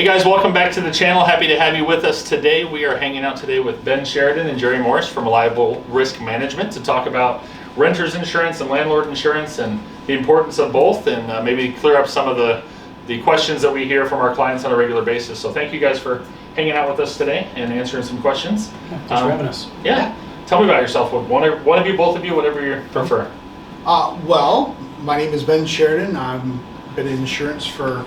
Hey guys, welcome back to the channel. Happy to have you with us today. We are hanging out today with Ben Sheridan and Jerry Morris from Reliable Risk Management to talk about renter's insurance and landlord insurance and the importance of both, and maybe clear up some of the questions that we hear from our clients on a regular basis. So thank you guys for hanging out with us today and answering some questions. Thanks for having us. Yeah. Tell me about yourself. One of you, both of you, whatever you prefer. Well, my name is Ben Sheridan. I've been in insurance for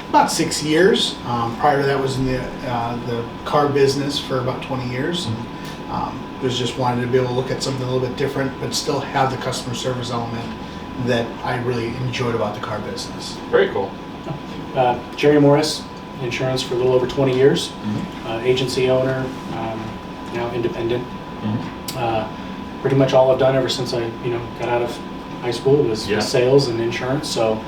about 6 years. Prior to that was in the car business for about 20 years. And, just wanted to be able to look at something a little bit different, but still have the customer service element that I really enjoyed about the car business. Very cool. Jerry Morris, insurance for a little over 20 years. Agency owner, now independent. Pretty much all I've done ever since I got out of high school was sales and insurance. So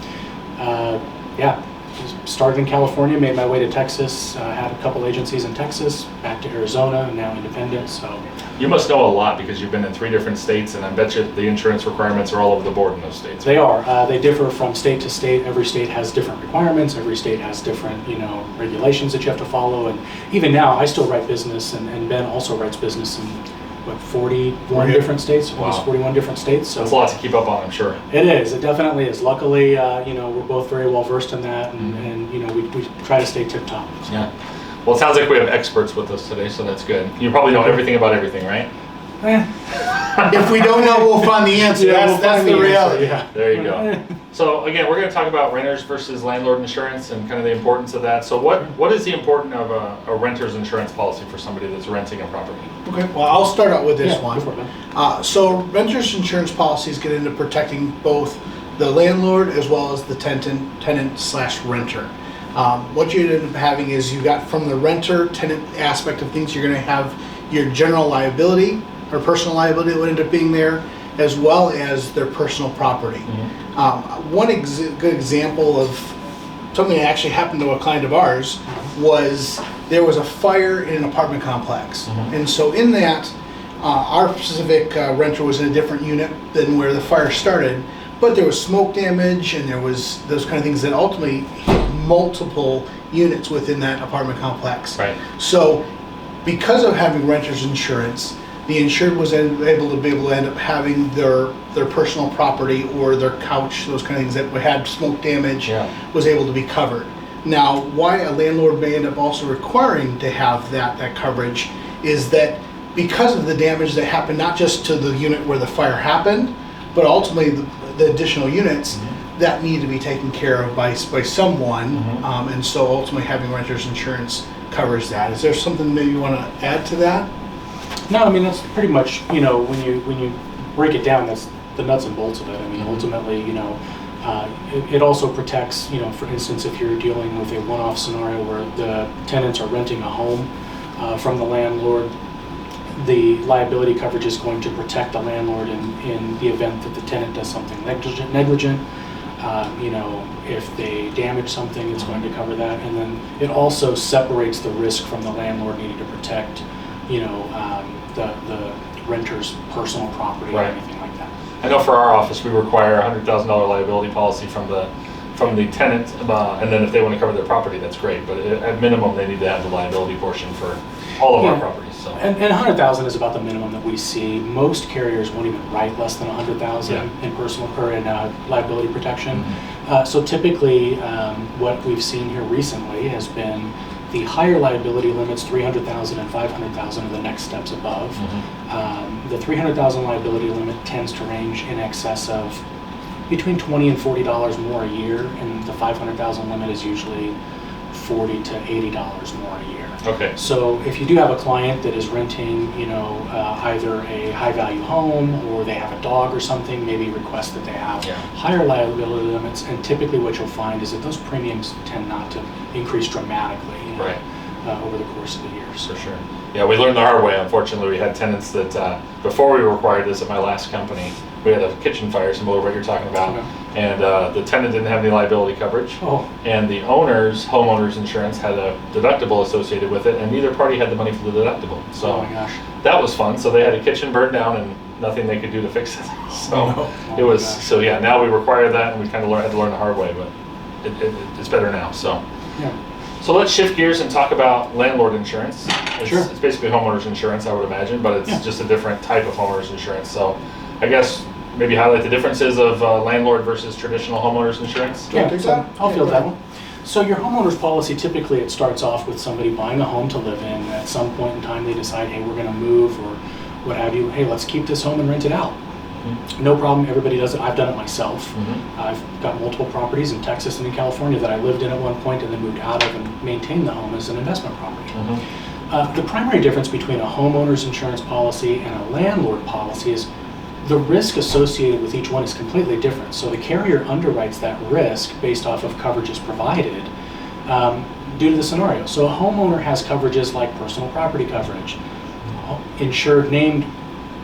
started in California, made my way to Texas, had a couple agencies in Texas, back to Arizona, and now independent. So you must know a lot because you've been in 3 different states, and I bet you the insurance requirements are all over the board in those states. They are. They differ from state to state. Every state has different requirements. Every state has different regulations that you have to follow. And even now, I still write business, and Ben also writes business in 41 different states. Wow. Almost 41 different states. So that's a lot to keep up on, I'm sure. It is. It definitely is. Luckily, we're both very well versed in that, and we try to stay tip top. So. Yeah. Well, it sounds like we have experts with us today, so that's good. You probably know everything about everything, right? If we don't know, we'll find the answer. That's the reality. Yeah. There you go. So again, we're going to talk about renters versus landlord insurance and kind of the importance of that. So what is the importance of a renter's insurance policy for somebody that's renting a property? Okay, well, I'll start out with this one. Go for it, So renters insurance policies get into protecting both the landlord as well as the tenant/renter. What you end up having is you got from the renter-tenant aspect of things, you're going to have your general liability or personal liability that would end up being there, as well as their personal property. One good example of something that actually happened to a client of ours was there was a fire in an apartment complex. And so in that, our specific renter was in a different unit than where the fire started, but there was smoke damage and there was those kind of things that ultimately hit multiple units within that apartment complex. Right. So because of having renter's insurance, the insured was able to end up having their personal property or their couch, those kind of things that had smoke damage, was able to be covered. Now, why a landlord may end up also requiring to have that coverage is that because of the damage that happened, not just to the unit where the fire happened, but ultimately the additional units that need to be taken care of by someone, and so ultimately having renter's insurance covers that. Is there something that you want to add to that? No, I mean that's pretty much when you break it down, that's the nuts and bolts of it. I mean ultimately it also protects for instance if you're dealing with a one-off scenario where the tenants are renting a home from the landlord, the liability coverage is going to protect the landlord in the event that the tenant does something negligent. If they damage something, it's going to cover that, and then it also separates the risk from the landlord needing to protect the renter's personal property or anything like that. I know for our office we require a $100,000 liability policy from the tenant, and then if they want to cover their property, that's great. But at minimum, they need to have the liability portion for all of our properties. So. And 100,000 is about the minimum that we see. Most carriers won't even write less than 100,000 in personal or in liability protection. So typically, what we've seen here recently has been the higher liability limits, 300,000 and 500,000 are the next steps above. The 300,000 liability limit tends to range in excess of between $20 and $40 more a year, and the 500,000 limit is usually $40 to $80 more a year. Okay. So if you do have a client that is renting, either a high-value home or they have a dog or something, maybe request that they have higher liability limits. And typically, what you'll find is that those premiums tend not to increase dramatically over the course of the years. For sure. Yeah, we learned the hard way. Unfortunately, we had tenants that before we required this at my last company, we had a kitchen fire, similar to what you're talking about, and the tenant didn't have any liability coverage, and the homeowner's insurance had a deductible associated with it, and neither party had the money for the deductible. So that was fun. So they had a kitchen burned down and nothing they could do to fix it. So now we require that, and we kind of had to learn the hard way, but it's better now. So So let's shift gears and talk about landlord insurance. Sure. It's basically homeowners insurance, I would imagine, but it's just a different type of homeowners insurance. So I guess maybe highlight the differences of landlord versus traditional homeowners insurance. Yeah, so I'll field that one. So your homeowner's policy, typically it starts off with somebody buying a home to live in. At some point in time they decide, hey, we're going to move or what have you. Hey, let's keep this home and rent it out. No problem, everybody does it. I've done it myself. I've got multiple properties in Texas and in California that I lived in at one point and then moved out of and maintained the home as an investment property. The primary difference between a homeowner's insurance policy and a landlord policy is the risk associated with each one is completely different. So the carrier underwrites that risk based off of coverages provided due to the scenario. So a homeowner has coverages like personal property coverage, insured named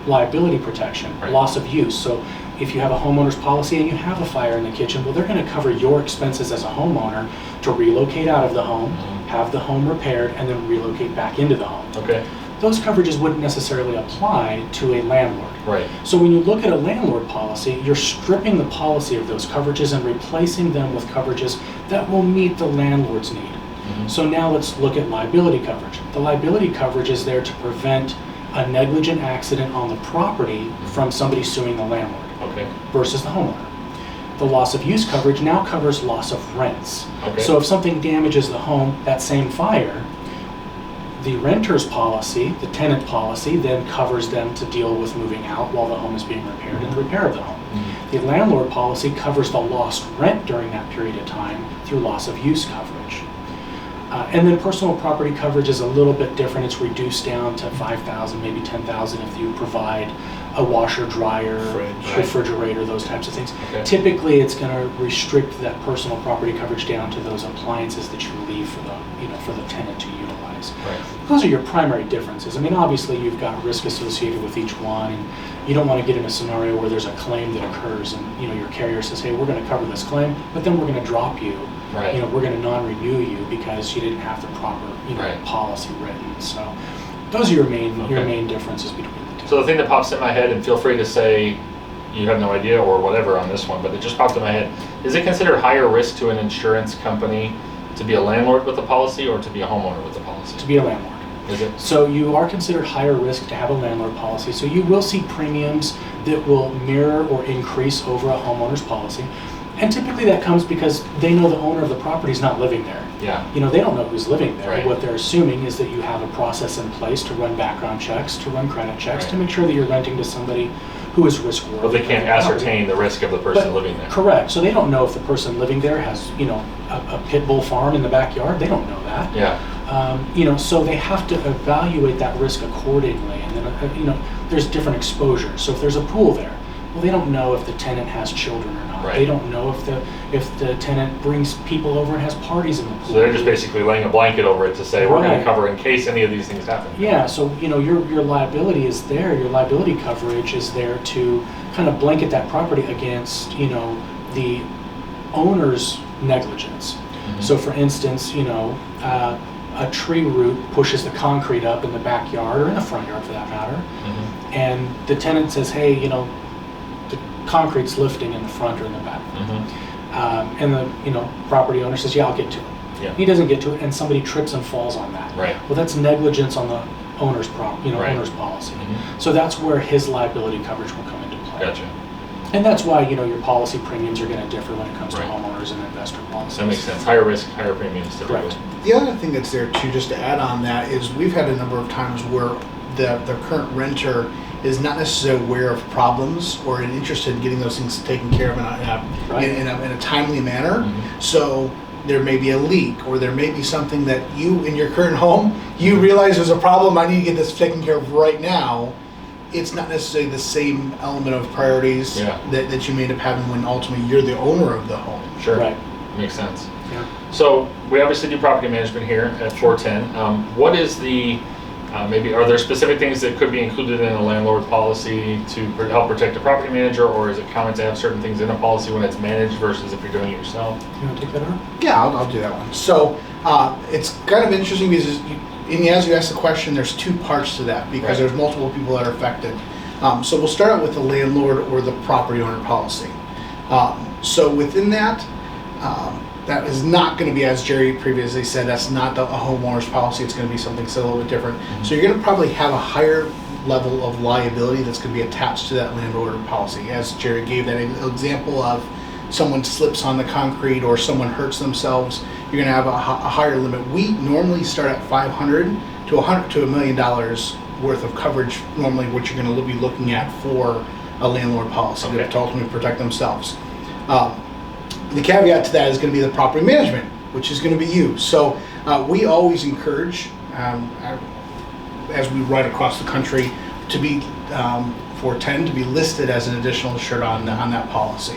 liability protection, loss of use. So if you have a homeowner's policy and you have a fire in the kitchen, well, they're going to cover your expenses as a homeowner to relocate out of the home, have the home repaired, and then relocate back into the home. Okay. Those coverages wouldn't necessarily apply to a landlord. Right. So when you look at a landlord policy, you're stripping the policy of those coverages and replacing them with coverages that will meet the landlord's need. So now let's look at liability coverage. The liability coverage is there to prevent a negligent accident on the property from somebody suing the landlord versus the homeowner. The loss of use coverage now covers loss of rents. So if something damages the home, that same fire, the renter's policy, the tenant policy, then covers them to deal with moving out while the home is being repaired and the repair of the home. The landlord policy covers the lost rent during that period of time through loss of use coverage. And then personal property coverage is a little bit different. It's reduced down to $5,000, maybe $10,000 if you provide a washer, dryer, refrigerator, those types of things. Typically, it's going to restrict that personal property coverage down to those appliances that you leave for the tenant to utilize. Those are your primary differences. I mean, obviously, you've got risk associated with each one, and you don't want to get in a scenario where there's a claim that occurs, and your carrier says, "Hey, we're going to cover this claim, but then we're going to drop you." We're going to non-renew you because you didn't have the proper policy written. So those are your main differences between the two. So the thing that pops in my head, and feel free to say you have no idea or whatever on this one, but it just popped in my head. Is it considered higher risk to an insurance company to be a landlord with a policy or to be a homeowner with a policy? To be a landlord. Is it? So you are considered higher risk to have a landlord policy. So you will see premiums that will mirror or increase over a homeowner's policy. And typically that comes because they know the owner of the property is not living there. They don't know who's living there. What they're assuming is that you have a process in place to run background checks, to run credit checks, to make sure that you're renting to somebody who is risk worthy. But they can't ascertain the risk of the person living there. Correct. So they don't know if the person living there has, a pit bull farm in the backyard. They don't know that. So they have to evaluate that risk accordingly. And then, there's different exposures. So if there's a pool there, well, they don't know if the tenant has children or not. They don't know if the tenant brings people over and has parties in the pool. So they're just basically laying a blanket over it to say we're going to cover in case any of these things happen. Yeah. So your liability is there. Your liability coverage is there to kind of blanket that property against the owner's negligence. So for instance, a tree root pushes the concrete up in the backyard or in the front yard for that matter, and the tenant says, hey, the concrete's lifting in the front or in the back. And the property owner says, yeah, I'll get to it. He doesn't get to it, and somebody trips and falls on that. Well, that's negligence on the owner's owner's policy. So that's where his liability coverage will come into play. And that's why your policy premiums are going to differ when it comes to homeowners and investor policies. That makes sense. Higher risk, higher premiums. Correct. The other thing that's there too, just to add on that, is we've had a number of times where the current renter is not necessarily aware of problems or interested in getting those things taken care of in a timely manner. So there may be a leak, or there may be something that you, in your current home, you realize there's a problem, I need to get this taken care of right now. It's not necessarily the same element of priorities that you may end up having when ultimately you're the owner of the home. Makes sense. So we obviously do property management here at 410. What is the maybe are there specific things that could be included in a landlord policy to help protect the property manager, or is it common to have certain things in a policy when it's managed versus if you're doing it yourself? You want to take that on? Yeah, I'll do that one. So it's kind of interesting because as you asked the question, there's two parts to that because there's multiple people that are affected. So we'll start out with the landlord or the property owner policy. So within that, that is not going to be, as Jerry previously said, that's not a homeowner's policy. It's going to be something a little bit different. So you're going to probably have a higher level of liability that's going to be attached to that landlord policy. As Jerry gave that example of someone slips on the concrete or someone hurts themselves, you're going to have a higher limit. We normally start at $500 to $100 to $1 million worth of coverage, normally what you're going to be looking at for a landlord policy to ultimately protect themselves. The caveat to that is going to be the property management, which is going to be you. So we always encourage, as we ride across the country, to be for 10 to be listed as an additional insured on that policy.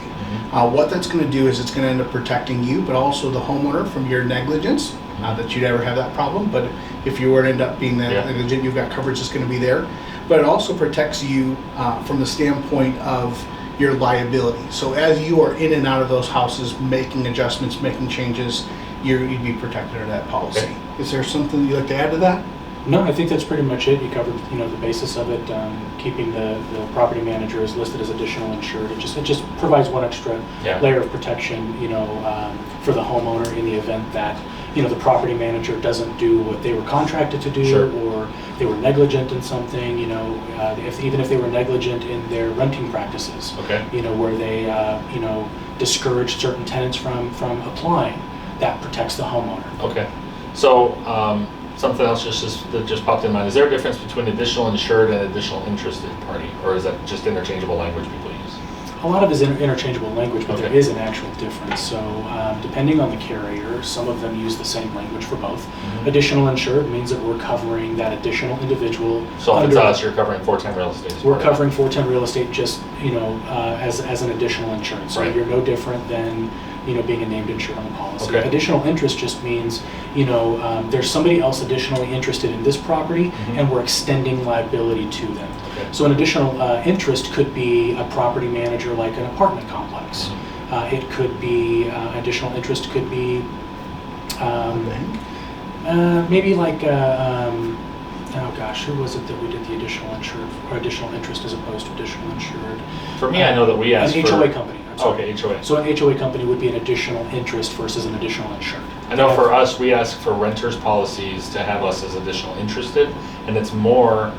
What that's going to do is it's going to end up protecting you, but also the homeowner from your negligence. Not that you'd ever have that problem, but if you were to end up being negligent, you've got coverage that's going to be there. But it also protects you from the standpoint of your liability. So as you are in and out of those houses, making adjustments, making changes, you'd be protected under that policy. Okay. Is there something you'd like to add to that? No, I think that's pretty much it. You covered, the basis of it. Keeping the property manager is listed as additional insured. It just provides one extra layer of protection, for the homeowner in the event that the property manager doesn't do what they were contracted to do, or they were negligent in something. Even if they were negligent in their renting practices, where they discouraged certain tenants from applying, that protects the homeowner. Okay, so. Something else that just popped in mind. Is there a difference between additional insured and additional interested party, or is that just interchangeable language people use? A lot of it is interchangeable language, but there is an actual difference. So depending on the carrier, some of them use the same language for both. Additional insured means that we're covering that additional individual. So if it's us, you're covering 410 real estate. We're covering 410 real estate just as an additional insurance. So you're no different than being a named insured on the policy. Additional interest just means, there's somebody else additionally interested in this property, and we're extending liability to them. So an additional interest could be a property manager like an apartment complex. It could be, additional interest could be maybe like, who was it that we did the additional insured or additional interest as opposed to additional insured? For me, I know that we asked an HOA company. HOA. So an HOA company would be an additional interest versus an additional insured. I know for us, we ask for renters policies to have us as additional interested, and it's more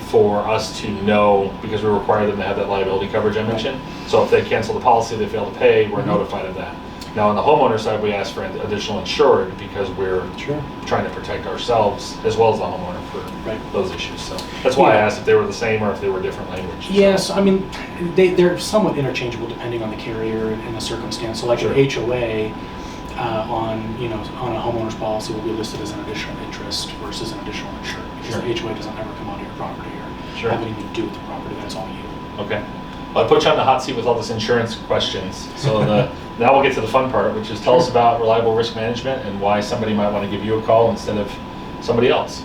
for us to know, because we require them to have that liability coverage I mentioned. So if they cancel the policy, they fail to pay, we're notified of that. Now on the homeowner side, we ask for additional insured because we're trying to protect ourselves as well as the homeowner for those issues. So that's why I asked if they were the same or if they were different language. Yes, I mean, they're somewhat interchangeable depending on the carrier and the circumstance. So like an HOA on a homeowner's policy will be listed as an additional interest versus an additional insured, because the HOA doesn't ever come onto your property or have anything to do with the property. That's all you. Okay. Well, I put you on the hot seat with all this insurance questions. So now we'll get to the fun part, which is tell us about reliable risk management and why somebody might want to give you a call instead of somebody else.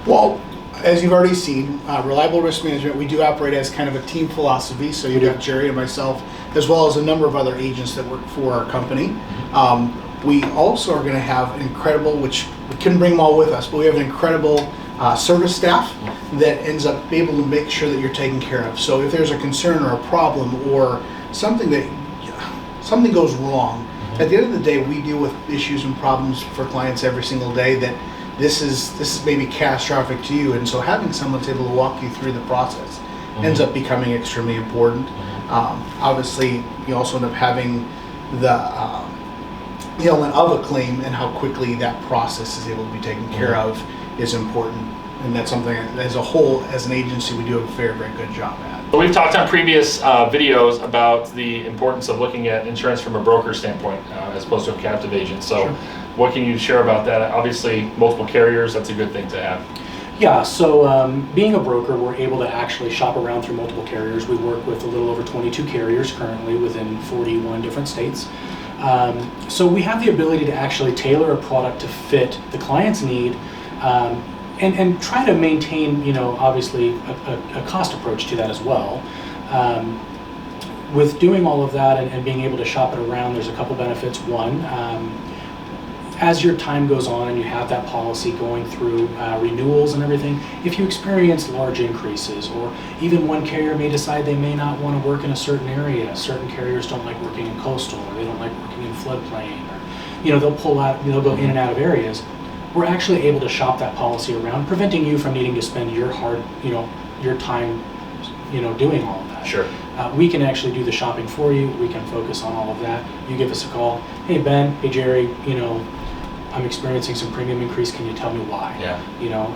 Well, as you've already seen, reliable risk management, we do operate as kind of a team philosophy. So you've got Jerry and myself, as well as a number of other agents that work for our company. We also are going to have an incredible, which we couldn't bring them all with us, but we have an incredible service staff that ends up able to make sure that you're taken care of. So if there's a concern or a problem or something goes wrong, at the end of the day, we deal with issues and problems for clients every single day that this is maybe catastrophic to you, and so having someone that's able to walk you through the process ends up becoming extremely important. Obviously, you also end up having the element of a claim and how quickly that process is able to be taken care of is important, and that's something as a whole, as an agency, we do a very, very good job at. So we've talked on previous videos about the importance of looking at insurance from a broker standpoint as opposed to a captive agent. So what can you share about that? Obviously, multiple carriers, that's a good thing to have. Yeah, so being a broker, we're able to actually shop around through multiple carriers. We work with a little over 22 carriers currently within 41 different states. So we have the ability to actually tailor a product to fit the client's need, and try to maintain, obviously a cost approach to that as well. With doing all of that and being able to shop it around, there's a couple benefits. One, as your time goes on and you have that policy going through renewals and everything, if you experience large increases, or even one carrier may decide they may not want to work in a certain area. Certain carriers don't like working in coastal, or they don't like working in floodplain, or they'll pull out, they'll go in and out of areas. We're actually able to shop that policy around, preventing you from needing to spend your your time, doing all of that. Sure. We can actually do the shopping for you. We can focus on all of that. You give us a call. Hey Ben, hey Jerry, I'm experiencing some premium increase. Can you tell me why? Yeah.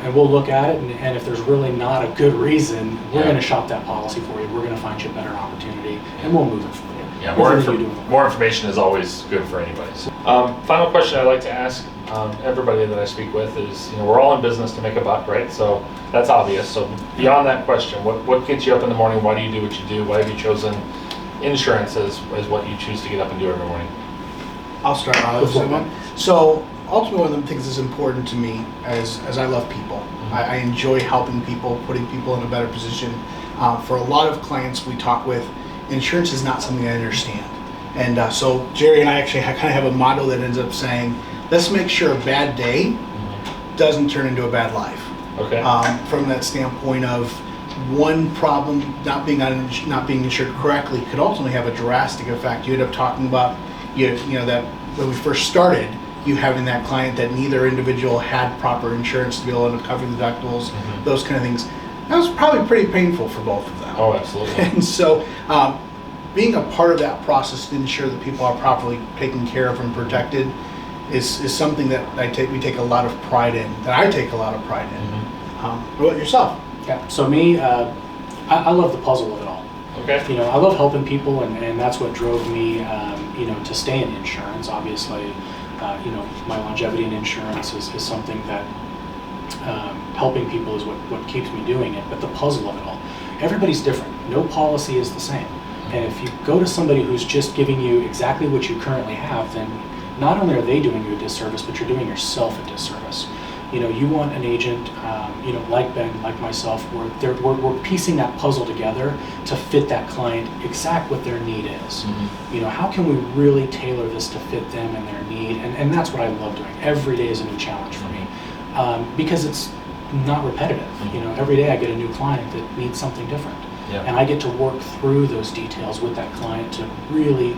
And we'll look at it, and if there's really not a good reason, we're Yeah. going to shop that policy for you. We're going to find you a better opportunity, and we'll move it for you. Yeah, Hopefully you do more information is always good for anybody. Final question I'd like to ask everybody that I speak with is, we're all in business to make a buck, right? So that's obvious. So beyond that question, what gets you up in the morning? Why do you do what you do? Why have you chosen insurance as what you choose to get up and do every morning? I'll start on this one. So ultimately, one of the things that's important to me as I love people. Mm-hmm. I enjoy helping people, putting people in a better position. For a lot of clients we talk with, insurance is not something I understand. And so Jerry and I actually kind of have a motto that ends up saying, let's make sure a bad day doesn't turn into a bad life. Okay. From that standpoint of one problem not being insured correctly could ultimately have a drastic effect. You end up talking about that when we first started, you having that client that neither individual had proper insurance to be able to cover the deductibles, those kind of things. That was probably pretty painful for both of them. Oh, absolutely. And so being a part of that process to ensure that people are properly taken care of and protected is something that we take a lot of pride in, that I take a lot of pride in. What about yourself? Yeah. So me, I love the puzzle of it all. Okay. I love helping people, and that's what drove me, to stay in insurance. Obviously, my longevity in insurance is something that helping people is what keeps me doing it. But the puzzle of it all, everybody's different. No policy is the same. And if you go to somebody who's just giving you exactly what you currently have, then not only are they doing you a disservice, but you're doing yourself a disservice. You want an agent, like Ben, like myself, where we're piecing that puzzle together to fit that client exact what their need is. How can we really tailor this to fit them and their need? And that's what I love doing. Every day is a new challenge for me, because it's not repetitive. Every day I get a new client that needs something different. Yeah. And I get to work through those details with that client to really,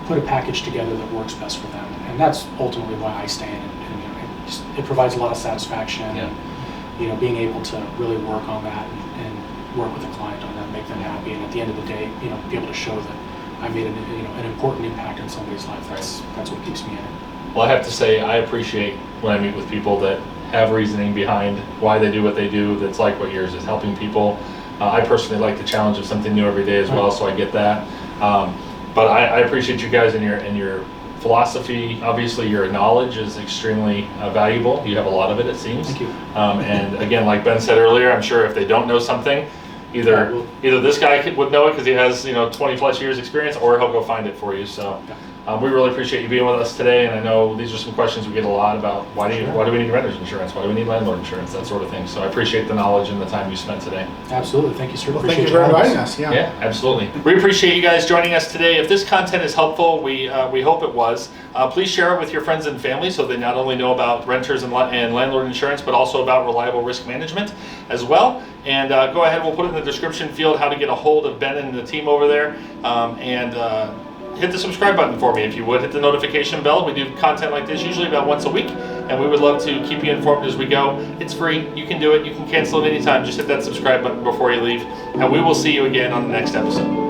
put a package together that works best for them. And that's ultimately why I stay in it. And it provides a lot of satisfaction. Yeah. And, being able to really work on that and work with a client on that, make them happy, and at the end of the day, be able to show that I made an important impact in somebody's life. That's what keeps me in it. Well, I have to say, I appreciate when I meet with people that have reasoning behind why they do what they do, that's like what yours is, helping people. I personally like the challenge of something new every day as well, so I get that. But I appreciate you guys and your philosophy. Obviously, your knowledge is extremely valuable. You have a lot of it seems. Thank you. And again, like Ben said earlier, I'm sure if they don't know something, either this guy would know it because he has 20 plus years experience, or he'll go find it for you. So we really appreciate you being with us today. And I know these are some questions we get a lot about why do we need renter's insurance? Why do we need landlord insurance? That sort of thing. So I appreciate the knowledge and the time you spent today. Absolutely. Thank you, sir. Well, thank you for inviting us. Yeah, absolutely. We appreciate you guys joining us today. If this content is helpful, we hope it was. Please share it with your friends and family so they not only know about renters and landlord insurance, but also about reliable risk management as well. And go ahead, we'll put it in the description field how to get a hold of Ben and the team over there. Hit the subscribe button for me if you would. Hit the notification bell. We do content like this usually about once a week, and we would love to keep you informed as we go. It's free. You can do it. You can cancel it anytime. Just hit that subscribe button before you leave, and we will see you again on the next episode.